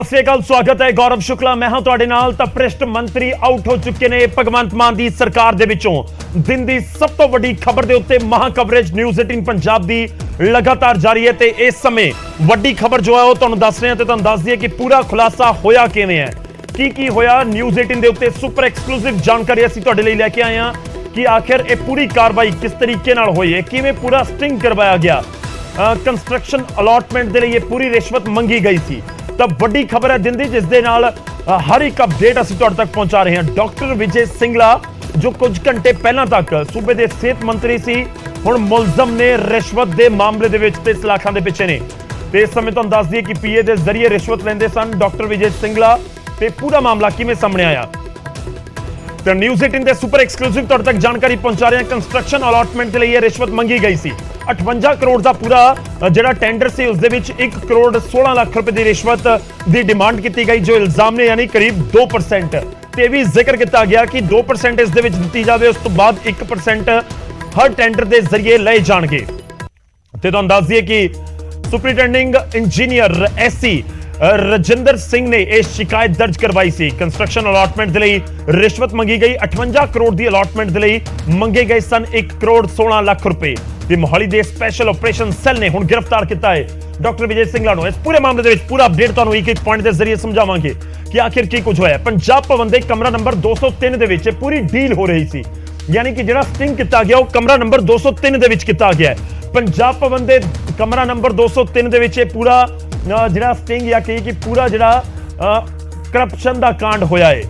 ਸਤਿ ਸ਼੍ਰੀ ਅਕਾਲ, ਸਵਾਗਤ ਹੈ। ਗੌਰਵ ਸ਼ੁਕਲਾ ਮੈਂ ਹਾਂ ਤੁਹਾਡੇ ਨਾਲ। ਤਾਂ ਭ੍ਰਿਸ਼ਟ ਮੰਤਰੀ ਆਊਟ ਹੋ ਚੁੱਕੇ ਨੇ ਭਗਵੰਤ ਮਾਨ ਦੀ ਸਰਕਾਰ ਦੇ ਵਿੱਚੋਂ। ਦਿਨ ਦੀ ਸਭ ਤੋਂ ਵੱਡੀ ਖਬਰ ਦੇ ਉੱਤੇ ਮਹਾ ਕਵਰੇਜ ਨਿਊਜ਼ 18 ਪੰਜਾਬ ਦੀ ਲਗਾਤਾਰ ਜਾਰੀ ਹੈ ਤੇ ਇਸ ਸਮੇਂ ਵੱਡੀ ਖਬਰ ਜੋ ਹੈ ਉਹ ਤੁਹਾਨੂੰ ਦੱਸ ਰਹੇ ਹਾਂ ਤੇ ਤੁਹਾਨੂੰ ਦੱਸ ਦਈਏ ਕਿ ਪੂਰਾ ਖੁਲਾਸਾ ਹੋਇਆ ਕਿਵੇਂ ਹੈ, ਕੀ ਹੋਇਆ। ਨਿਊਜ਼ 18 ਦੇ ਉੱਤੇ ਸੁਪਰ ਐਕਸਕਲੂਸਿਵ ਜਾਣਕਾਰੀ ਅਸੀਂ ਤੁਹਾਡੇ ਲਈ ਲੈ ਕੇ ਆਏ ਹਾਂ ਕਿ ਆਖਿਰ ਇਹ ਪੂਰੀ ਕਾਰਵਾਈ ਕਿਸ ਤਰੀਕੇ ਨਾਲ ਹੋਈ ਹੈ, ਕਿਵੇਂ ਪੂਰਾ ਸਟਿੰਗ ਕਰਵਾਇਆ ਗਿਆ। ਕੰਸਟਰਕਸ਼ਨ ਅਲਾਟਮੈਂਟ ਦੇ ਲਈ ਇਹ ਪੂਰੀ ਰਿਸ਼ਵਤ ਮੰਗੀ ਗਈ ਸੀ। ਤਾਂ ਵੱਡੀ ਖਬਰ ਹੈ ਦਿਨ ਦੀ, ਜਿਸ ਦੇ ਨਾਲ ਹਰ ਇੱਕ ਅਪਡੇਟ ਅਸੀਂ ਤੁਹਾਡੇ ਤੱਕ ਪਹੁੰਚਾ ਰਹੇ ਹਾਂ। ਡਾਕਟਰ ਵਿਜੇ ਸਿੰਗਲਾ ਜੋ ਕੁਝ ਘੰਟੇ ਪਹਿਲਾਂ ਤੱਕ ਸੂਬੇ ਦੇ ਸਿਹਤ ਮੰਤਰੀ ਸੀ, ਹੁਣ ਮੁਲਜ਼ਮ ਨੇ ਰਿਸ਼ਵਤ ਦੇ ਮਾਮਲੇ ਦੇ ਵਿੱਚ ਤੇ ਸਲਾਖਾਂ ਦੇ ਪਿੱਛੇ ਨੇ। ਤੇ ਇਸ ਸਮੇਂ ਤੁਹਾਨੂੰ ਦੱਸ ਦਈਏ ਕਿ ਪੀਏ ਦੇ ਜ਼ਰੀਏ ਰਿਸ਼ਵਤ ਲੈਂਦੇ ਸਨ ਡਾਕਟਰ ਵਿਜੇ ਸਿੰਗਲਾ ਤੇ ਪੂਰਾ ਮਾਮਲਾ ਕਿਵੇਂ ਸਾਹਮਣੇ ਆਇਆ। ਤਾਂ ਨਿਊਜ਼ 18 ਦੇ ਸੁਪਰ ਐਕਸਕਲੂਸਿਵ ਤੁਹਾਡੇ ਤੱਕ ਜਾਣਕਾਰੀ ਪਹੁੰਚਾ ਰਹੇ ਹਾਂ। ਕੰਸਟਰਕਸ਼ਨ ਅਲਾਟਮੈਂਟ ਦੇ ਲਈ ਇਹ ਰਿਸ਼ਵਤ ਮੰਗੀ ਗਈ ਸੀ। 58 ਕਰੋੜ ਦਾ ਪੂਰਾ ਜਿਹੜਾ ਟੈਂਡਰ ਸੀ ਉਸ ਦੇ ਵਿੱਚ 1 ਕਰੋੜ 16 ਲੱਖ ਰੁਪਏ ਦੀ ਰਿਸ਼ਵਤ ਦੀ ਡਿਮਾਂਡ ਕੀਤੀ ਗਈ, ਜੋ ਇਲਜ਼ਾਮ ਨੇ, ਯਾਨੀ ਕਰੀਬ 2%। ਤੇ ਵੀ ਜ਼ਿਕਰ ਕੀਤਾ ਗਿਆ ਕਿ 2% ਇਸ ਦੇ ਵਿੱਚ ਦਿੱਤੀ ਜਾਵੇ, ਉਸ ਤੋਂ ਬਾਅਦ 1% ਹਰ ਟੈਂਡਰ ਦੇ ਜ਼ਰੀਏ ਲਏ ਜਾਣਗੇ। ਤੇ ਤੁਹਾਨੂੰ ਦੱਸ ਦਈਏ ਕਿ ਸੁਪਰਿੰਟੈਂਡਿੰਗ ਇੰਜੀਨੀਅਰ ਐਸਸੀ ਰਜਿੰਦਰ ਸਿੰਘ ਨੇ ਇਹ ਸ਼ਿਕਾਇਤ ਦਰਜ ਕਰਵਾਈ ਸੀ। ਕੰਸਟਰਕਸ਼ਨ ਅਲਾਟਮੈਂਟ ਦੇ ਲਈ ਰਿਸ਼ਵਤ ਮੰਗੀ ਗਈ। 58 ਕਰੋੜ ਦੀ ਅਲਾਟਮੈਂਟ ਦੇ ਲਈ ਮੰਗੇ ਗਏ ਸਨ 1 ਕਰੋੜ 16 ਲੱਖ ਰੁਪਏ। ਤੇ ਮੋਹਾਲੀ ਦੇ ਸਪੈਸ਼ਲ ਆਪਰੇਸ਼ਨ ਸੈੱਲ ਨੇ ਹੁਣ ਗ੍ਰਿਫਤਾਰ ਕੀਤਾ ਹੈ ਡਾਕਟਰ ਵਿਜੇ ਸਿੰਗਲਾ ਨੂੰ। ਇਸ ਪੂਰੇ ਮਾਮਲੇ ਦੇ ਵਿੱਚ ਪੂਰਾ ਅਪਡੇਟ ਤੁਹਾਨੂੰ ਇੱਕ ਪੁਆਇੰਟ ਦੇ ਜ਼ਰੀਏ ਸਮਝਾਵਾਂਗੇ ਕਿ ਆਖਿਰ ਕੀ ਕੁਝ ਹੋਇਆ। ਪੰਜਾਬ ਭਵਨ ਦੇ ਕਮਰਾ ਨੰਬਰ 203 ਦੇ ਵਿੱਚ ਪੂਰੀ ਡੀਲ ਹੋ ਰਹੀ ਸੀ, ਯਾਨੀ ਕਿ ਜਿਹੜਾ ਸਟਿੰਗ ਕੀਤਾ ਗਿਆ ਉਹ ਕਮਰਾ ਨੰਬਰ 203 ਦੇ ਵਿੱਚ ਕੀਤਾ ਗਿਆ ਹੈ। ਪੰਜਾਬ ਭਵਨ ਦੇ ਕਮਰਾ ਨੰਬਰ 203 ਦੇ ਵਿੱਚ ਇਹ ਪੂਰਾ ਜਿਹੜਾ ਸਟਿੰਗ ਜਾਂ ਕਿ ਪੂਰਾ ਜਿਹੜਾ ਕਰਪਸ਼ਨ ਦਾ ਕਾਂਡ ਹੋਇਆ ਹੈ।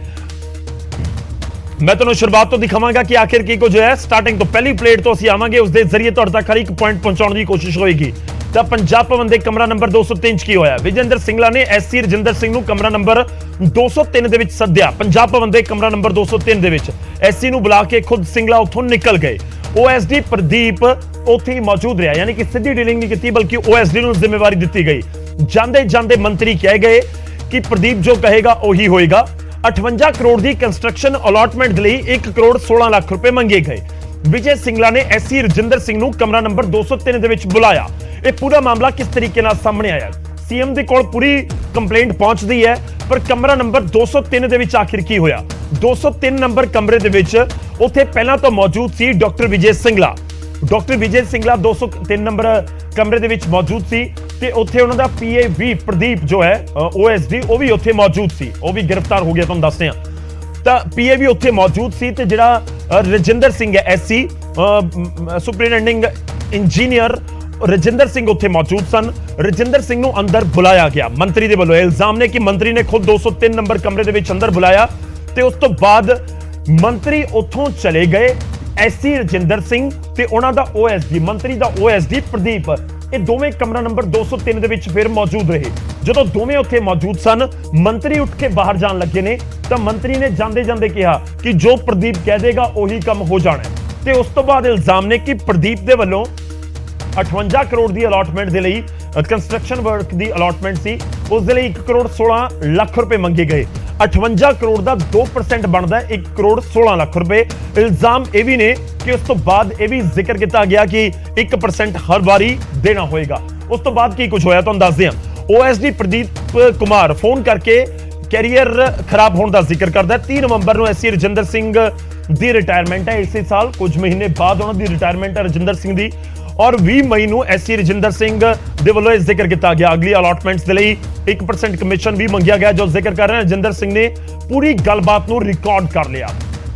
ਮੈਂ ਤੁਹਾਨੂੰ ਸ਼ੁਰੂਆਤ ਤੋਂ ਦਿਖਾਵਾਂਗਾ ਕਿ ਆਖਿਰ ਕੀ ਕੁਝ ਹੋਇਆ। ਸਟਾਰਟਿੰਗ ਤੋਂ ਪਹਿਲੀ ਪਲੇਟ ਤੋਂ ਅਸੀਂ ਆਵਾਂਗੇ, ਉਸ ਦੇ ਜ਼ਰੀਏ ਤੁਹਾਡੇ ਤੱਕ ਹਰ ਇੱਕ ਪੁਆਇੰਟ ਪਹੁੰਚਾਉਣ ਦੀ ਕੋਸ਼ਿਸ਼ ਹੋਏਗੀ। ਤਾਂ ਪੰਜਾਬ ਭਵਨ ਦੇ ਕਮਰਾ ਨੰਬਰ 203 'ਚ ਕੀ ਹੋਇਆ। ਵਿਜੇਂਦਰ ਸਿੰਗਲਾ ਨੇ ਐਸਸੀ ਰਜਿੰਦਰ ਸਿੰਘ ਨੂੰ ਕਮਰਾ ਨੰਬਰ 203 ਦੇ ਵਿੱਚ ਸੱਦਿਆ। ਪੰਜਾਬ ਭਵਨ ਦੇ ਕਮਰਾ ਨੰਬਰ 203 ਦੇ ਵਿੱਚ ਐਸਸੀ ਨੂੰ ਬੁਲਾ ਕੇ ਖੁਦ ਸਿੰਗਲਾ ਉੱਥੋਂ ਨਿਕਲ ਗਏ। ਓਐਸਡੀ ਪ੍ਰਦੀਪ ਉੱਥੇ ਹੀ ਮੌਜੂਦ ਰਿਹਾ, ਯਾਨੀ ਕਿ ਸਿੱਧੀ ਡੀਲਿੰਗ ਨਹੀਂ ਕੀਤੀ ਬਲਕਿ ਓਐਸਡੀ ਨੂੰ ਜ਼ਿੰਮੇਵਾਰੀ ਦਿੱਤੀ ਗਈ। ਜਾਂਦੇ ਜਾਂਦੇ ਮੰਤਰੀ ਕਹਿ ਗਏ ਕਿ ਪ੍ਰਦੀਪ ਜੋ ਕਹੇਗਾ ਉਹੀ ਹੋਏਗਾ। 58 ਕਰੋੜ ਦੀ ਕੰਸਟਰਕਸ਼ਨ ਅਲਾਟਮੈਂਟ ਦੇ ਲਈ 1 ਕਰੋੜ 16 ਲੱਖ ਰੁਪਏ ਮੰਗੇ ਗਏ। ਵਿਜੇ ਸਿੰਗਲਾ ਨੇ ਐਸਸੀ ਰਜਿੰਦਰ ਸਿੰਘ ਨੂੰ ਕਮਰਾ ਨੰਬਰ 203 ਦੇ ਵਿੱਚ ਬੁਲਾਇਆ। ਇਹ ਪੂਰਾ ਮਾਮਲਾ ਕਿਸ ਤਰੀਕੇ ਨਾਲ ਸਾਹਮਣੇ ਆਇਆ। ਸੀਐਮ ਦੇ ਕੋਲ ਪੂਰੀ ਕੰਪਲੇਂਟ ਪਹੁੰਚਦੀ ਹੈ, ਪਰ ਕਮਰਾ ਨੰਬਰ 203 ਦੇ ਵਿੱਚ ਆਖਿਰ ਕੀ ਹੋਇਆ। 203 ਨੰਬਰ ਕਮਰੇ ਦੇ ਵਿੱਚ ਉੱਥੇ ਪਹਿਲਾਂ ਤੋਂ ਮੌਜੂਦ ਸੀ ਡਾਕਟਰ ਵਿਜੇ ਸਿੰਗਲਾ। ਡਾਕਟਰ ਵਿਜੇ ਸਿੰਗਲਾ 203 ਨੰਬਰ ਕਮਰੇ ਦੇ ਵਿੱਚ ਮੌਜੂਦ ਸੀ ਤੇ ਉੱਥੇ ਉਹਨਾਂ ਦਾ ਪੀਏ ਵੀ ਪ੍ਰਦੀਪ ਜੋ ਹੈ ਓਐਸਡੀ ਉਹ ਵੀ ਉੱਥੇ ਮੌਜੂਦ ਸੀ, ਉਹ ਵੀ ਗ੍ਰਿਫਤਾਰ ਹੋ ਗਿਆ, ਤੁਹਾਨੂੰ ਦੱਸਦੇ ਹਾਂ। ਤਾਂ ਪੀਏ ਵੀ ਉੱਥੇ ਮੌਜੂਦ ਸੀ ਤੇ ਜਿਹੜਾ ਰਜਿੰਦਰ ਸਿੰਘ ਹੈ ਐਸਸੀ ਸੁਪਰਿੰਟੈਂਡਿੰਗ ਇੰਜੀਨੀਅਰ ਰਜਿੰਦਰ ਸਿੰਘ ਉੱਥੇ ਮੌਜੂਦ ਸਨ। ਰਜਿੰਦਰ ਸਿੰਘ ਨੂੰ ਅੰਦਰ ਬੁਲਾਇਆ ਗਿਆ ਮੰਤਰੀ ਦੇ ਵੱਲੋਂ। ਇਲਜ਼ਾਮ ਨੇ ਕਿ ਮੰਤਰੀ ਨੇ ਖੁਦ 203 ਨੰਬਰ ਕਮਰੇ ਦੇ ਵਿੱਚ ਅੰਦਰ ਬੁਲਾਇਆ ਤੇ ਉਸ ਤੋਂ ਬਾਅਦ ਮੰਤਰੀ ਉੱਥੋਂ ਚਲੇ ਗਏ। ਐਸਸੀ ਰਜਿੰਦਰ ਸਿੰਘ ਤੇ ਉਹਨਾਂ ਦਾ ਓਐਸਡੀ, ਮੰਤਰੀ ਦਾ ਓਐਸਡੀ ਪ੍ਰਦੀਪ, ਇਹ ਦੋਵੇਂ ਕਮਰਾ ਨੰਬਰ 203 ਦੇ ਵਿੱਚ ਫਿਰ ਮੌਜੂਦ ਰਹੇ। ਜਦੋਂ ਦੋਵੇਂ ਉੱਥੇ ਮੌਜੂਦ ਸਨ, ਮੰਤਰੀ ਉੱਠ ਕੇ ਬਾਹਰ ਜਾਣ ਲੱਗੇ ਨੇ ਤਾਂ ਮੰਤਰੀ ਨੇ ਜਾਂਦੇ ਜਾਂਦੇ ਕਿਹਾ ਕਿ ਜੋ ਪ੍ਰਦੀਪ ਕਹਿ ਦੇਗਾ ਉਹੀ ਕੰਮ ਹੋ ਜਾਣਾ। ਤੇ ਉਸ ਤੋਂ ਬਾਅਦ ਇਲਜ਼ਾਮ ਨੇ ਕਿ ਪ੍ਰਦੀਪ ਦੇ ਵੱਲੋਂ 58 ਕਰੋੜ ਦੀ ਅਲਾਟਮੈਂਟ ਦੇ ਲਈ ਕੰਸਟਰਕਸ਼ਨ ਵਰਕ ਦੀ ਅਲਾਟਮੈਂਟ ਸੀ, ਉਸ ਦੇ ਲਈ 1 ਕਰੋੜ 16 ਲੱਖ ਰੁਪਏ ਮੰਗੇ ਗਏ। 58 ਕਰੋੜ ਦਾ 2% ਬਣਦਾ 1 ਕਰੋੜ 16 ਲੱਖ ਰੁਪਏ। ਇਲਜ਼ਾਮ ਇਹ ਵੀ ਨੇ ਕਿ ਉਸ ਤੋਂ ਬਾਅਦ ਇਹ ਵੀ ਜ਼ਿਕਰ ਕੀਤਾ ਗਿਆ ਕਿ 1% ਹਰ ਵਾਰੀ ਦੇਣਾ ਹੋਏਗਾ। ਉਸ ਤੋਂ ਬਾਅਦ ਕੀ ਕੁਝ ਹੋਇਆ ਤੁਹਾਨੂੰ ਦੱਸਦੇ ਹਾਂ। ਓਐਸਡੀ ਪ੍ਰਦੀਪ ਕੁਮਾਰ ਫੋਨ ਕਰਕੇ ਕੈਰੀਅਰ ਖਰਾਬ ਹੋਣ ਦਾ ਜ਼ਿਕਰ ਕਰਦਾ। 30 ਨਵੰਬਰ ਨੂੰ ਐਸਸੀ ਰਜਿੰਦਰ ਸਿੰਘ ਦੀ ਰਿਟਾਇਰਮੈਂਟ ਹੈ, ਇਸੇ ਸਾਲ ਕੁਝ ਮਹੀਨੇ ਬਾਅਦ ਉਹਨਾਂ ਦੀ ਰਿਟਾਇਰਮੈਂਟ ਹੈ ਰਜਿੰਦਰ ਸਿੰਘ ਦੀ। ਔਰ 20 ਮਈ ਨੂੰ ਐਸਸੀ ਰਜਿੰਦਰ ਸਿੰਘ ਦੇ ਵੱਲੋਂ ਇਹ ਜ਼ਿਕਰ ਕੀਤਾ ਗਿਆ ਅਗਲੀ ਅਲਾਟਮੈਂਟਸ ਦੇ ਲਈ 1% ਕਮਿਸ਼ਨ ਵੀ ਮੰਗਿਆ ਗਿਆ, ਜੋ ਜ਼ਿਕਰ ਕਰ ਰਹੇ ਹਨ। ਰਜਿੰਦਰ ਸਿੰਘ ਨੇ ਪੂਰੀ ਗੱਲਬਾਤ ਨੂੰ ਰਿਕਾਰਡ ਕਰ ਲਿਆ।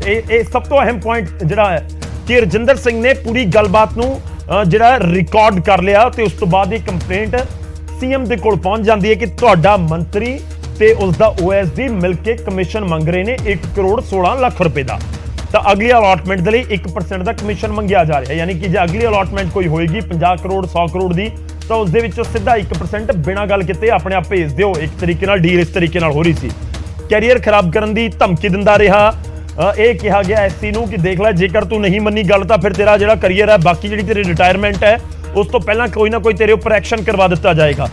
ਇਹ ਸਭ ਤੋਂ ਅਹਿਮ ਪੁਆਇੰਟ ਜਿਹੜਾ ਹੈ ਕਿ ਰਜਿੰਦਰ ਸਿੰਘ ਨੇ ਪੂਰੀ ਗੱਲਬਾਤ ਨੂੰ ਜਿਹੜਾ ਰਿਕਾਰਡ ਕਰ ਲਿਆ ਤੇ ਉਸ ਤੋਂ ਬਾਅਦ ਇਹ ਕੰਪਲੇਂਟ ਸੀਐਮ ਦੇ ਕੋਲ ਪਹੁੰਚ ਜਾਂਦੀ ਹੈ ਕਿ ਤੁਹਾਡਾ ਮੰਤਰੀ ਤੇ ਉਸ ਦਾ ਓਐਸਡੀ ਮਿਲ ਕੇ ਕਮਿਸ਼ਨ ਮੰਗ ਰਹੇ ਨੇ 1 ਕਰੋੜ 16 ਲੱਖ ਰੁਪਏ ਦਾ। ਤਾਂ ਅਗਲੀ ਅਲਾਟਮੈਂਟ ਦੇ ਲਈ 1% ਦਾ ਕਮਿਸ਼ਨ ਮੰਗਿਆ ਜਾ ਰਿਹਾ, ਯਾਨੀ ਕਿ ਜੇ ਅਗਲੀ ਅਲਾਟਮੈਂਟ ਕੋਈ ਹੋਏਗੀ 50 ਕਰੋੜ 100 ਕਰੋੜ ਦੀ ਤਾਂ ਉਸ ਦੇ ਵਿੱਚੋਂ ਸਿੱਧਾ 1% ਬਿਨਾਂ ਗੱਲ ਕੀਤੇ ਆਪਣੇ ਆਪ ਭੇਜ ਦਿਓ। ਇੱਕ ਤਰੀਕੇ ਨਾਲ ਡੀਲ ਇਸ ਤਰੀਕੇ ਨਾਲ ਹੋ ਰਹੀ ਸੀ। ਕੈਰੀਅਰ ਖਰਾਬ ਕਰਨ ਦੀ ਧਮਕੀ ਦਿੰਦਾ ਰਿਹਾ। ਇਹ ਕਿਹਾ ਗਿਆ ਐਸਸੀ ਨੂੰ ਕਿ ਦੇਖ ਲੈ, ਜੇਕਰ ਤੂੰ ਨਹੀਂ ਮੰਨੀ ਗੱਲ ਤਾਂ ਫਿਰ ਤੇਰਾ ਜਿਹੜਾ ਕੈਰੀਅਰ ਹੈ, ਬਾਕੀ ਜਿਹੜੀ ਤੇਰੀ ਰਿਟਾਇਰਮੈਂਟ ਹੈ, ਉਸ ਤੋਂ ਪਹਿਲਾਂ ਕੋਈ ਨਾ ਕੋਈ ਤੇਰੇ ਉੱਪਰ ਐਕਸ਼ਨ ਕਰਵਾ ਦਿੱਤਾ ਜਾਏਗਾ।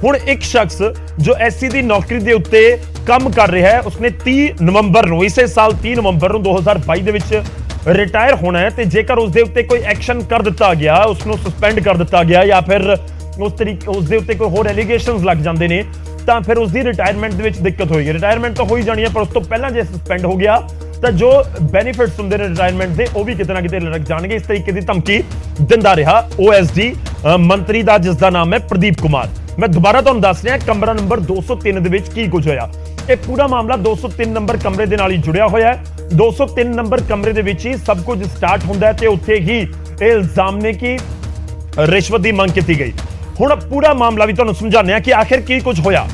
ਹੁਣ ਇੱਕ ਸ਼ਖਸ ਜੋ ਐਸਸੀ ਦੀ ਨੌਕਰੀ ਦੇ ਉੱਤੇ ਕੰਮ ਕਰ ਰਿਹਾ ਹੈ, ਉਸਨੇ 30 ਨਵੰਬਰ ਨੂੰ ਇਸੇ ਸਾਲ 30 ਨਵੰਬਰ ਨੂੰ 2022 ਦੇ ਵਿੱਚ ਰਿਟਾਇਰ ਹੋਣਾ ਹੈ। ਤੇ ਜੇਕਰ ਉਸ ਦੇ ਉੱਤੇ ਕੋਈ ਐਕਸ਼ਨ ਕਰ ਦਿੱਤਾ ਗਿਆ, ਉਸ ਨੂੰ ਸਸਪੈਂਡ ਕਰ ਦਿੱਤਾ ਗਿਆ ਜਾਂ ਫਿਰ ਉਸ ਦੇ ਉੱਤੇ ਕੋਈ ਹੋਰ ਐਲੀਗੇਸ਼ਨਸ ਲੱਗ ਜਾਂਦੇ ਨੇ ਤਾਂ ਫਿਰ ਉਸ ਦੀ ਰਿਟਾਇਰਮੈਂਟ ਦੇ ਵਿੱਚ ਦਿੱਕਤ ਹੋਏਗੀ। ਰਿਟਾਇਰਮੈਂਟ ਤਾਂ ਹੋ ਹੀ ਜਾਣੀ ਹੈ, ਪਰ ਉਸ ਤੋਂ ਪਹਿਲਾਂ ਜੇ ਸਸਪੈਂਡ ਹੋ ਗਿਆ ਤਾਂ ਜੋ ਬੈਨੀਫਿਟਸ ਹੁੰਦੇ ਨੇ ਰਿਟਾਇਰਮੈਂਟ ਦੇ ਉਹ ਵੀ ਕਿਤੇ ਨਾ ਕਿਤੇ ਲੱਗ ਜਾਣਗੇ। ਇਸ ਤਰੀਕੇ ਦੀ ਧਮਕੀ ਦਿੰਦਾ ਰਿਹਾ OSD ਮੰਤਰੀ ਦਾ, ਜਿਸ ਦਾ ਨਾਮ ਹੈ ਪ੍ਰਦੀਪ ਕੁਮਾਰ। ਮੈਂ ਦੁਬਾਰਾ ਤੁਹਾਨੂੰ ਦੱਸ ਰਿਹਾ ਕਮਰਾ ਨੰਬਰ 203 ਦੇ ਵਿੱਚ ਕੀ ਕੁਝ ਹੋਇਆ। ਇਹ ਪੂਰਾ ਮਾਮਲਾ 203 ਨੰਬਰ ਕਮਰੇ ਦੇ ਨਾਲ ਹੀ ਜੁੜਿਆ ਹੋਇਆ ਹੈ। 203 ਨੰਬਰ ਕਮਰੇ ਦੇ ਵਿੱਚ ਹੀ ਸਭ ਕੁਝ ਸਟਾਰਟ ਹੁੰਦਾ ਹੈ ਤੇ ਉੱਥੇ ਹੀ ਇਹ ਇਲਜ਼ਾਮ ਨੇ ਕਿ ਰਿਸ਼ਵਤ ਦੀ ਮੰਗ ਕੀਤੀ ਗਈ। ਹੁਣ ਪੂਰਾ ਮਾਮਲਾ ਵੀ ਤੁਹਾਨੂੰ ਸਮਝਾਉਂਦੇ ਹਾਂ ਕਿ ਆਖਿਰ ਕੀ ਕੁਝ ਹੋਇਆ।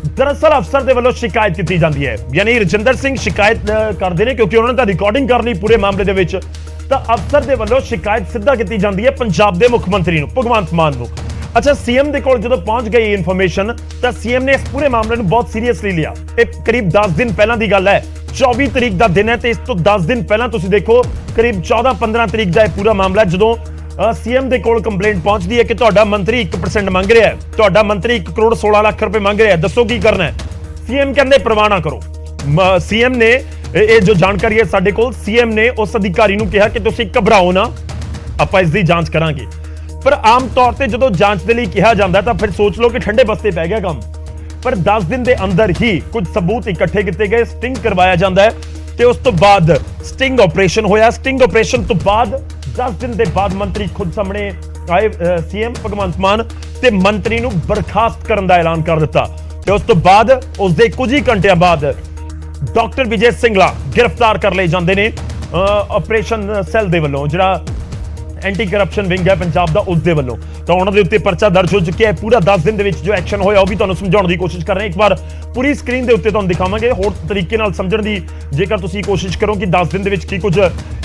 ਦਰਅਸਲ ਅਫਸਰ ਦੇ ਵੱਲੋਂ ਸ਼ਿਕਾਇਤ ਕੀਤੀ ਜਾਂਦੀ ਹੈ, ਯਾਨੀ ਰਜਿੰਦਰ ਸਿੰਘ ਸ਼ਿਕਾਇਤ ਕਰਦੇ ਨੇ ਕਿਉਂਕਿ ਉਹਨਾਂ ਨੇ ਤਾਂ ਰਿਕਾਰਡਿੰਗ ਕਰ ਲਈ ਪੂਰੇ ਮਾਮਲੇ ਦੇ ਵਿੱਚ। ਤਾਂ ਅਫਸਰ ਦੇ ਵੱਲੋਂ ਸ਼ਿਕਾਇਤ ਸਿੱਧਾ ਕੀਤੀ ਜਾਂਦੀ ਹੈ ਪੰਜਾਬ ਦੇ ਮੁੱਖ ਮੰਤਰੀ ਨੂੰ, ਭਗਵੰਤ ਮਾਨ ਨੂੰ। ਅੱਛਾ, ਸੀਐਮ ਦੇ ਕੋਲ ਜਦੋਂ ਪਹੁੰਚ ਗਈ ਇਨਫੋਰਮੇਸ਼ਨ ਤਾਂ ਸੀਐਮ ਨੇ ਇਸ ਪੂਰੇ ਮਾਮਲੇ ਨੂੰ ਬਹੁਤ ਸੀਰੀਅਸਲੀ ਲਿਆ। ਇਹ ਕਰੀਬ 10 ਦਿਨ ਪਹਿਲਾਂ ਦੀ ਗੱਲ ਹੈ, 24 ਤਰੀਕ ਦਾ ਦਿਨ ਹੈ ਤੇ ਇਸ ਤੋਂ 10 ਦਿਨ ਪਹਿਲਾਂ ਤੁਸੀਂ ਦੇਖੋ ਕਰੀਬ 14-15 ਤਰੀਕ ਦਾ ਇਹ ਪੂਰਾ ਮਾਮਲਾ, ਜਦੋਂ ਸੀਐਮ ਦੇ ਕੋਲ ਕੰਪਲੇਂਟ ਪਹੁੰਚਦੀ ਹੈ ਕਿ ਤੁਹਾਡਾ ਮੰਤਰੀ 1% ਮੰਗ ਰਿਹਾ ਹੈ, ਤੁਹਾਡਾ ਮੰਤਰੀ 1 ਕਰੋੜ 16 ਲੱਖ ਰੁਪਏ ਮੰਗ ਰਿਹਾ ਹੈ, ਦੱਸੋ ਕੀ ਕਰਨਾ ਹੈ। ਸੀਐਮ ਕਹਿੰਦੇ ਪ੍ਰਵਾਹ ਨਾ ਕਰੋ। ਸੀਐਮ ਨੇ ਇਹ ਜੋ ਜਾਣਕਾਰੀ ਹੈ ਸਾਡੇ ਕੋਲ, ਸੀਐਮ ਨੇ ਉਸ ਅਧਿਕਾਰੀ ਨੂੰ ਕਿਹਾ ਕਿ ਤੁਸੀਂ ਘਬਰਾਓ ਨਾ, ਆਪਾਂ ਇਸ ਦੀ ਜਾਂਚ ਕਰਾਂਗੇ। ਪਰ ਆਮ ਤੌਰ ਤੇ ਜਦੋਂ ਜਾਂਚ ਦੇ ਲਈ ਕਿਹਾ ਜਾਂਦਾ ਤਾਂ ਫਿਰ ਸੋਚ ਲਓ ਕਿ ਠੰਡੇ ਬਸਤੇ ਪੈ ਗਿਆ ਕੰਮ। ਪਰ 10 ਦਿਨ ਦੇ ਅੰਦਰ ਹੀ ਕੁਝ ਸਬੂਤ ਇਕੱਠੇ ਕੀਤੇ ਗਏ, ਸਟਿੰਗ ਕਰਵਾਇਆ ਜਾਂਦਾ ਹੈ ਤੇ ਉਸ ਤੋਂ ਬਾਅਦ ਸਟਿੰਗ ਆਪਰੇਸ਼ਨ ਹੋਇਆ। ਸਟਿੰਗ ਆਪਰੇਸ਼ਨ ਤੋਂ ਬਾਅਦ 10 ਦਿਨ ਦੇ ਬਾਅਦ ਮੰਤਰੀ ਖੁਦ ਸਾਹਮਣੇ ਆਏ, ਸੀਐਮ ਭਗਵੰਤ ਮਾਨ, ਤੇ ਮੰਤਰੀ ਨੂੰ ਬਰਖਾਸਤ ਕਰਨ ਦਾ ਐਲਾਨ ਕਰ ਦਿੱਤਾ। ਤੇ ਉਸ ਤੋਂ ਬਾਅਦ ਉਸ ਦੇ ਕੁਝ ਹੀ ਘੰਟਿਆਂ ਬਾਅਦ ਡਾਕਟਰ ਵਿਜੇ ਸਿੰਗਲਾ ਗ੍ਰਿਫਤਾਰ ਕਰ ਲਏ ਜਾਂਦੇ ਨੇ ਆਪਰੇਸ਼ਨ ਸੈੱਲ ਦੇ ਵੱਲੋਂ, ਜਿਹੜਾ ਐਂਟੀ ਕਰਪਸ਼ਨ ਵਿੰਗ ਹੈ ਪੰਜਾਬ ਦਾ, ਉਸ ਦੇ ਵੱਲੋਂ। ਤਾਂ ਉਹਨਾਂ ਦੇ ਉੱਤੇ ਪਰਚਾ ਦਰਜ ਹੋ ਚੁੱਕਿਆ ਹੈ। ਪੂਰਾ 10 ਦਿਨ ਦੇ ਵਿੱਚ ਜੋ ਐਕਸ਼ਨ ਹੋਇਆ ਉਹ ਵੀ ਤੁਹਾਨੂੰ ਸਮਝਾਉਣ ਦੀ ਕੋਸ਼ਿਸ਼ ਕਰ ਰਹੇ ਹਾਂ। ਇੱਕ ਵਾਰ ਪੂਰੀ ਸਕਰੀਨ ਦੇ ਉੱਤੇ ਤੁਹਾਨੂੰ ਦਿਖਾਵਾਂਗੇ ਹੋਰ ਤਰੀਕੇ ਨਾਲ ਸਮਝਣ ਦੀ, ਜੇਕਰ ਤੁਸੀਂ ਕੋਸ਼ਿਸ਼ ਕਰੋ ਕਿ 10 ਦਿਨ ਦੇ ਵਿੱਚ ਕੀ ਕੁਝ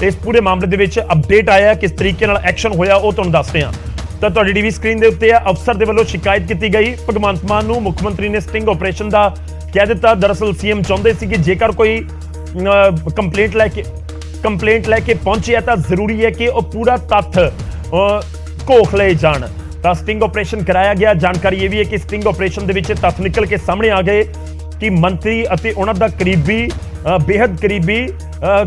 ਇਸ ਪੂਰੇ ਮਾਮਲੇ ਦੇ ਵਿੱਚ ਅਪਡੇਟ ਆਇਆ, ਕਿਸ ਤਰੀਕੇ ਨਾਲ ਐਕਸ਼ਨ ਹੋਇਆ, ਉਹ ਤੁਹਾਨੂੰ ਦੱਸ ਰਹੇ ਹਾਂ। ਤਾਂ ਤੁਹਾਡੀ ਟੀਵੀ ਸਕਰੀਨ ਦੇ ਉੱਤੇ ਹੈ, ਅਫਸਰ ਦੇ ਵੱਲੋਂ ਸ਼ਿਕਾਇਤ ਕੀਤੀ ਗਈ ਭਗਵੰਤ ਮਾਨ ਨੂੰ, ਮੁੱਖ ਮੰਤਰੀ ਨੇ ਸਟਿੰਗ ਆਪਰੇਸ਼ਨ ਦਾ ਕਹਿ ਦਿੱਤਾ। ਦਰਅਸਲ ਸੀਐਮ ਚਾਹੁੰਦੇ ਸੀ ਕਿ ਜੇਕਰ ਕੋਈ ਕੰਪਲੇਂਟ ਲੈ ਕੇ ਪਹੁੰਚਿਆ ਤਾਂ ਜ਼ਰੂਰੀ ਹੈ ਕਿ ਉਹ ਪੂਰਾ ਤੱਥ ਘੋਖ ਲਏ ਜਾਣ। ਤਾਂ ਸਟਿੰਗ ਆਪਰੇਸ਼ਨ ਕਰਾਇਆ ਗਿਆ। ਜਾਣਕਾਰੀ ਇਹ ਵੀ ਹੈ ਕਿ ਸਟਿੰਗ ਆਪਰੇਸ਼ਨ ਦੇ ਵਿੱਚ ਤੱਥ ਨਿਕਲ ਕੇ ਸਾਹਮਣੇ ਆ ਗਏ ਕਿ ਮੰਤਰੀ ਅਤੇ ਉਹਨਾਂ ਦਾ ਕਰੀਬੀ, ਬੇहद ਕਰੀਬੀ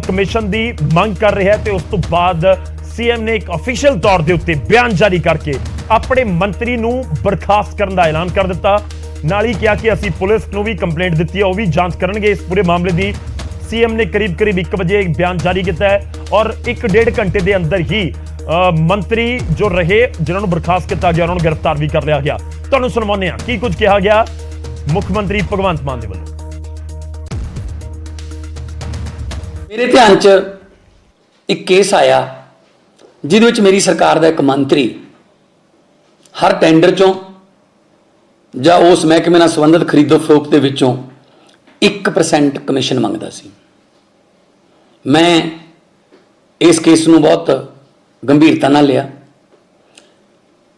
ਕਮਿਸ਼ਨ ਦੀ ਮੰਗ ਕਰ ਰਿਹਾ ਹੈ। ਤੇ ਉਸ ਤੋਂ ਬਾਅਦ ਸੀਐਮ ਨੇ ਇੱਕ ਅਫੀਸ਼ੀਅਲ ਤੌਰ ਦੇ ਉੱਤੇ ਬਿਆਨ ਜਾਰੀ ਕਰਕੇ ਆਪਣੇ ਮੰਤਰੀ ਨੂੰ ਬਰਖਾਸਤ ਕਰਨ ਦਾ ਐਲਾਨ ਕਰ ਦਿੱਤਾ। ਨਾਲ ਹੀ ਕਿਹਾ ਕਿ ਅਸੀਂ ਪੁਲਿਸ ਨੂੰ ਵੀ ਕੰਪਲੇਂਟ ਦਿੱਤੀ ਹੈ, ਉਹ ਵੀ ਜਾਂਚ ਕਰਨਗੇ ਇਸ ਪੂਰੇ ਮਾਮਲੇ ਦੀ। सीएम ने करीब 1 बजे एक बयान जारी किया है और 1-1.5 घंटे के अंदर ही मंत्री जो रहे जिन्होंने बर्खास्त किया गया उन्होंने गिरफ्तार भी कर लिया गया। तुहानूं सुणवाउने हां की कुछ कहा गया मुख्यमंत्री भगवंत मान दे वल्लों। मेरे ध्यान च एक केस आया जिहदे विच मेरी सरकार दा एक मंत्री हर टेंडर चों जां उस महकमे नाल संबंधित खरीदो फरोख्त दे विचों 1% कमिशन मंगदा सी। मैं इस केस नूं बहुत गंभीरता नाल लिया।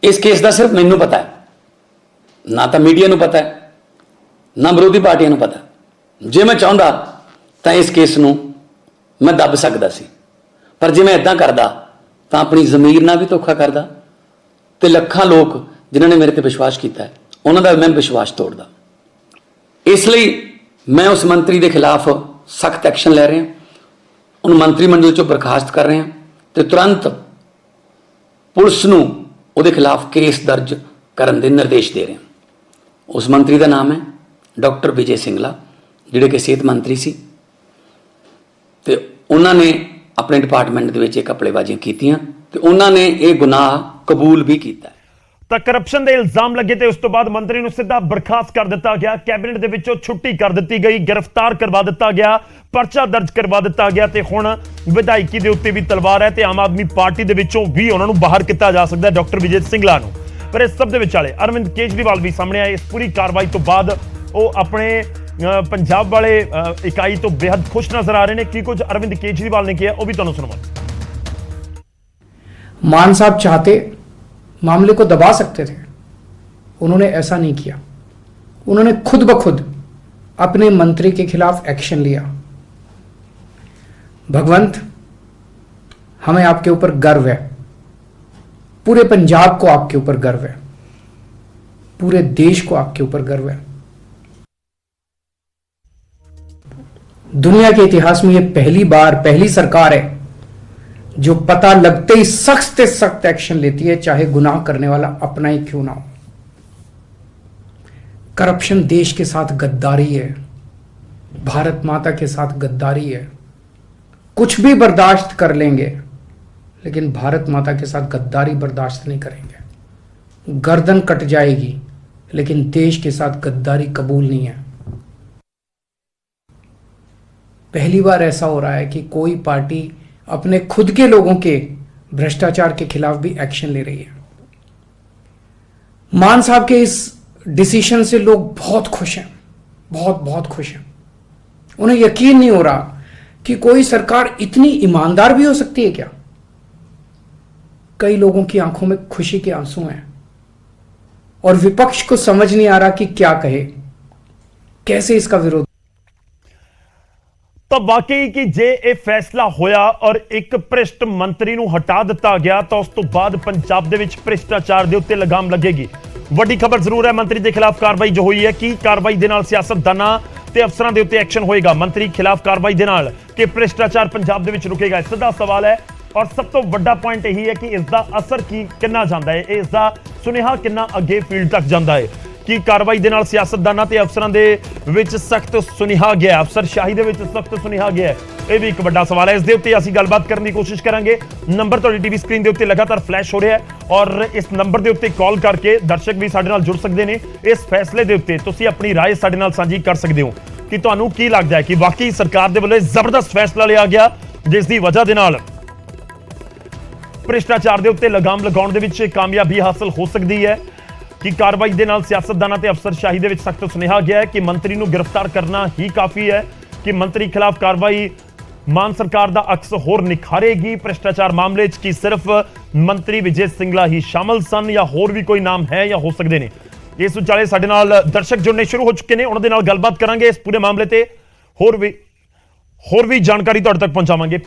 इस केस दा सिर्फ मैनूं पता है, ना तो मीडिया नूं पता है, ना विरोधी पार्टियां नूं पता। जे मैं चाहुंदा तां इस केस नूं मैं दब सकदा सी, पर जे मैं इदां करदा तां अपनी ज़मीर नाल भी धोखा करदा ते लखां लोग जिन्हां ने मेरे ते विश्वास कीता है उन्हां दा मैं विश्वास तोड़दा। इसलिए मैं उस मंत्री के खिलाफ सख्त एक्शन ले रहे हैं, उन मंत्रिमंडल चों बर्खास्त कर रहे हैं तो तुरंत पुलिस नूं उहदे खिलाफ केस दर्ज करन दे निर्देश दे रहे हैं। उस मंत्री का नाम है डॉक्टर विजय सिंगला, जिहड़े कि सेहत मंत्री सी ते उन्होंने अपने डिपार्टमेंट दे विच घपलेबाजियां कीतियां ते उन्होंने ये गुनाह कबूल भी किया। ਤਾਂ ਕਰਪਸ਼ਨ ਦੇ ਇਲਜ਼ਾਮ ਲੱਗੇ ਤੇ ਉਸ ਤੋਂ ਬਾਅਦ ਮੰਤਰੀ ਨੂੰ ਸਿੱਧਾ ਬਰਖਾਸਤ ਕਰ ਦਿੱਤਾ ਗਿਆ। ਕੈਬਨਿਟ ਦੇ ਵਿੱਚੋਂ ਛੁੱਟੀ ਕਰ ਦਿੱਤੀ ਗਈ, ਗ੍ਰਿਫਤਾਰ ਕਰਵਾ ਦਿੱਤਾ ਗਿਆ, ਪਰਚਾ ਦਰਜ ਕਰਵਾ ਦਿੱਤਾ ਗਿਆ ਤੇ ਹੁਣ ਵਿਧਾਇਕੀ ਦੇ ਉੱਤੇ ਵੀ ਤਲਵਾਰ ਹੈ ਤੇ ਆਮ ਆਦਮੀ ਪਾਰਟੀ ਦੇ ਵਿੱਚੋਂ ਵੀ ਉਹਨਾਂ ਨੂੰ ਬਾਹਰ ਕੀਤਾ ਜਾ ਸਕਦਾ ਡਾਕਟਰ ਵਿਜੇ ਸਿੰਗਲਾ ਨੂੰ। ਪਰ ਇਸ ਸਭ ਦੇ ਵਿਚਾਲੇ ਅਰਵਿੰਦ ਕੇਜਰੀਵਾਲ ਵੀ ਸਾਹਮਣੇ ਆਏ। ਇਸ ਪੂਰੀ ਕਾਰਵਾਈ ਤੋਂ ਬਾਅਦ ਉਹ ਆਪਣੇ ਪੰਜਾਬ ਵਾਲੇ ਇਕਾਈ ਤੋਂ ਬੇहद ਖੁਸ਼ ਨਜ਼ਰ ਆ ਰਹੇ ਨੇ। ਕੀ ਕੁਝ ਅਰਵਿੰਦ ਕੇਜਰੀਵਾਲ ਨੇ ਕਿਹਾ ਉਹ ਵੀ ਤੁਹਾਨੂੰ ਸੁਣਾਵਾਂ। मान साहब चाहते मामले को दबा सकते थे, उन्होंने ऐसा नहीं किया। उन्होंने खुद ब खुद अपने मंत्री के खिलाफ एक्शन लिया। भगवंत, हमें आपके ऊपर गर्व है, पूरे पंजाब को आपके ऊपर गर्व है, पूरे देश को आपके ऊपर गर्व है। दुनिया के इतिहास में यह पहली सरकार है जो पता लगते ही सख्त से सख्त एक्शन लेती है, चाहे गुनाह करने वाला अपना ही क्यों ना हो। करप्शन देश के साथ गद्दारी है, भारत माता के साथ गद्दारी है। कुछ भी बर्दाश्त कर लेंगे, लेकिन भारत माता के साथ गद्दारी बर्दाश्त नहीं करेंगे। गर्दन कट जाएगी, लेकिन देश के साथ गद्दारी कबूल नहीं है। पहली बार ऐसा हो रहा है कि कोई पार्टी अपने खुद के लोगों के भ्रष्टाचार के खिलाफ भी एक्शन ले रही है। मान साहब के इस डिसीजन से लोग बहुत खुश हैं, बहुत खुश हैं। उन्हें यकीन नहीं हो रहा कि कोई सरकार इतनी ईमानदार भी हो सकती है क्या। कई लोगों की आंखों में खुशी के आंसू हैं और विपक्ष को समझ नहीं आ रहा कि क्या कहे, कैसे इसका विरोध। ਤਾਂ ਵਾਕਈ ਕਿ ਜੇ ਇਹ ਫੈਸਲਾ ਹੋਇਆ ਔਰ ਇੱਕ ਭ੍ਰਿਸ਼ਟ ਮੰਤਰੀ ਨੂੰ ਹਟਾ ਦਿੱਤਾ ਗਿਆ ਤਾਂ ਉਸ ਤੋਂ ਬਾਅਦ ਪੰਜਾਬ ਦੇ ਵਿੱਚ ਭ੍ਰਿਸ਼ਟਾਚਾਰ ਦੇ ਉੱਤੇ ਲਗਾਮ ਲੱਗੇਗੀ। ਵੱਡੀ ਖਬਰ ਜ਼ਰੂਰ ਹੈ ਮੰਤਰੀ ਦੇ ਖਿਲਾਫ ਕਾਰਵਾਈ ਜੋ ਹੋਈ ਹੈ, ਕੀ ਕਾਰਵਾਈ ਦੇ ਨਾਲ ਸਿਆਸਤਦਾਨਾਂ ਤੇ ਅਫਸਰਾਂ ਦੇ ਉੱਤੇ ਐਕਸ਼ਨ ਹੋਏਗਾ ਮੰਤਰੀ ਖਿਲਾਫ ਕਾਰਵਾਈ ਦੇ ਨਾਲ ਕਿ ਭ੍ਰਿਸ਼ਟਾਚਾਰ ਪੰਜਾਬ ਦੇ ਵਿੱਚ ਰੁਕੇਗਾ, ਸਿੱਧਾ ਸਵਾਲ ਹੈ। ਔਰ ਸਭ ਤੋਂ ਵੱਡਾ ਪੁਆਇੰਟ ਇਹੀ ਹੈ ਕਿ ਇਸ ਦਾ ਅਸਰ ਕਿੰਨਾ ਜਾਂਦਾ ਹੈ, ਇਸ ਦਾ ਸੁਨੇਹਾ ਕਿੰਨਾ ਅੱਗੇ ਫੀਲਡ ਤੱਕ ਜਾਂਦਾ ਹੈ। ਕਿ ਕਾਰਵਾਈ ਦੇ ਨਾਲ ਸਿਆਸਤਦਾਨਾਂ ਤੇ ਅਫਸਰਾਂ ਦੇ ਵਿੱਚ ਸਖਤ ਸੁਨੇਹਾ ਗਿਆ, ਅਫਸਰਸ਼ਾਹੀ ਦੇ ਵਿੱਚ ਸਖਤ ਸੁਨੇਹਾ ਗਿਆ, ਇਹ ਵੀ ਇੱਕ ਵੱਡਾ ਸਵਾਲ ਹੈ। ਇਸ ਦੇ ਉੱਤੇ ਅਸੀਂ ਗੱਲਬਾਤ ਕਰਨ ਦੀ ਕੋਸ਼ਿਸ਼ ਕਰਾਂਗੇ। ਨੰਬਰ ਤੁਹਾਡੀ ਟੀਵੀ ਸਕਰੀਨ ਦੇ ਉੱਤੇ ਲਗਾਤਾਰ ਫਲੈਸ਼ ਹੋ ਰਿਹਾ ਹੈ ਔਰ ਇਸ ਨੰਬਰ ਦੇ ਉੱਤੇ ਕਾਲ ਕਰਕੇ ਦਰਸ਼ਕ ਵੀ ਸਾਡੇ ਨਾਲ ਜੁੜ ਸਕਦੇ ਨੇ। ਇਸ ਫੈਸਲੇ ਦੇ ਉੱਤੇ ਤੁਸੀਂ ਆਪਣੀ ਰਾਏ ਸਾਡੇ ਨਾਲ ਸਾਂਝੀ ਕਰ ਸਕਦੇ ਹੋ ਕਿ ਤੁਹਾਨੂੰ ਕੀ ਲੱਗਦਾ ਹੈ ਕਿ ਵਾਕਈ ਸਰਕਾਰ ਦੇ ਵੱਲੋਂ ਜ਼ਬਰਦਸਤ ਫੈਸਲਾ ਲਿਆ ਗਿਆ ਜਿਸ ਦੀ ਵਜ੍ਹਾ ਦੇ ਨਾਲ ਭ੍ਰਿਸ਼ਟਾਚਾਰ ਦੇ ਉੱਤੇ ਲਗਾਮ ਲਗਾਉਣ ਦੇ ਵਿੱਚ ਕਾਮਯਾਬੀ ਹਾਸਲ ਹੋ ਸਕਦੀ ਹੈ ਕਿ ਕਾਰਵਾਈ ਦੇ ਨਾਲ ਸਿਆਸਤਦਾਨਾਂ ਤੇ ਅਫਸਰਸ਼ਾਹੀ ਦੇ ਵਿੱਚ ਸਖਤ ਸੁਨੇਹਾ ਗਿਆ ਹੈ ਕਿ ਮੰਤਰੀ ਨੂੰ ਗ੍ਰਿਫਤਾਰ ਕਰਨਾ ਹੀ ਕਾਫੀ ਹੈ, ਕਿ ਮੰਤਰੀ ਖਿਲਾਫ ਕਾਰਵਾਈ ਮਾਨ ਸਰਕਾਰ ਦਾ ਅਕਸ ਹੋਰ ਨਿਖਾਰੇਗੀ। ਭ੍ਰਿਸ਼ਟਾਚਾਰ ਮਾਮਲੇ 'ਚ ਕੀ ਸਿਰਫ ਮੰਤਰੀ ਵਿਜੇ ਸਿੰਗਲਾ ਹੀ ਸ਼ਾਮਲ ਸਨ ਜਾਂ ਹੋਰ ਵੀ ਕੋਈ ਨਾਮ ਹੈ ਜਾਂ ਹੋ ਸਕਦੇ ਨੇ। ਇਸ ਵਿਚਾਲੇ ਸਾਡੇ ਨਾਲ ਦਰਸ਼ਕ ਜੁੜਨੇ ਸ਼ੁਰੂ ਹੋ ਚੁੱਕੇ ਨੇ, ਉਹਨਾਂ ਦੇ ਨਾਲ ਗੱਲਬਾਤ ਕਰਾਂਗੇ ਇਸ ਪੂਰੇ ਮਾਮਲੇ ਤੇ, ਹੋਰ ਵੀ ਜਾਣਕਾਰੀ ਤੁਹਾਡੇ ਤੱਕ ਪਹੁੰਚਾਵਾਂਗੇ।